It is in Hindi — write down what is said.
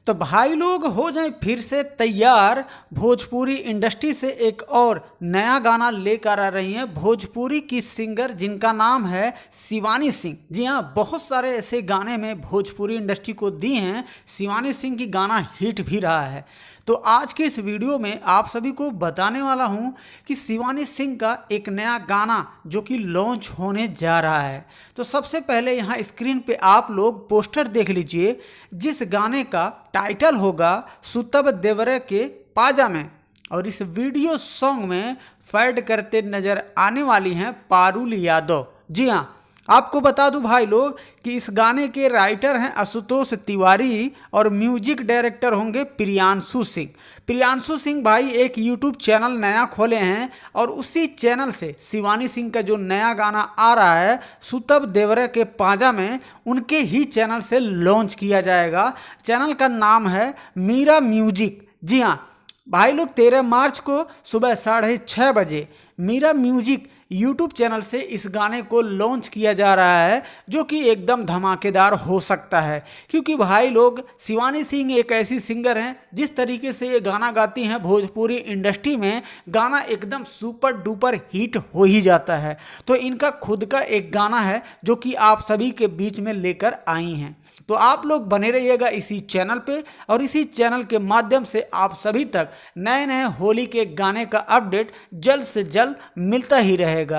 तो भाई लोग हो जाएं फिर से तैयार। भोजपुरी इंडस्ट्री से एक और नया गाना लेकर आ रही हैं भोजपुरी की सिंगर जिनका नाम है शिवानी सिंह। जी हाँ, बहुत सारे ऐसे गाने में भोजपुरी इंडस्ट्री को दिए हैं। शिवानी सिंह की गाना हिट भी रहा है। तो आज के इस वीडियो में आप सभी को बताने वाला हूं कि शिवानी सिंह का एक नया गाना जो कि लॉन्च होने जा रहा है। तो सबसे पहले यहाँ स्क्रीन पे आप लोग पोस्टर देख लीजिए, जिस गाने का टाइटल होगा सुतब देवरे के पाजा में। और इस वीडियो सॉन्ग में फैड करते नजर आने वाली हैं पारुल यादव। जी हाँ, आपको बता दूं भाई लोग कि इस गाने के राइटर हैं आशुतोष तिवारी और म्यूजिक डायरेक्टर होंगे प्रियांशु सिंह। प्रियांशु सिंह भाई एक यूट्यूब चैनल नया खोले हैं और उसी चैनल से शिवानी सिंह का जो नया गाना आ रहा है सुतब देवरे के पाजा में, उनके ही चैनल से लॉन्च किया जाएगा। चैनल का नाम है मीरा म्यूजिक। जी हाँ भाई लोग, 13 मार्च को सुबह 6:30 बजे मीरा म्यूजिक यूट्यूब चैनल से इस गाने को लॉन्च किया जा रहा है, जो कि एकदम धमाकेदार हो सकता है। क्योंकि भाई लोग शिवानी सिंह एक ऐसी सिंगर हैं, जिस तरीके से ये गाना गाती हैं भोजपुरी इंडस्ट्री में गाना एकदम सुपर डुपर हिट हो ही जाता है। तो इनका खुद का एक गाना है जो कि आप सभी के बीच में लेकर आई हैं। तो आप लोग बने रहिएगा इसी चैनल पे, और इसी चैनल के माध्यम से आप सभी तक नए नए होली के गाने का अपडेट जल्द से जल्द मिलता ही रहे।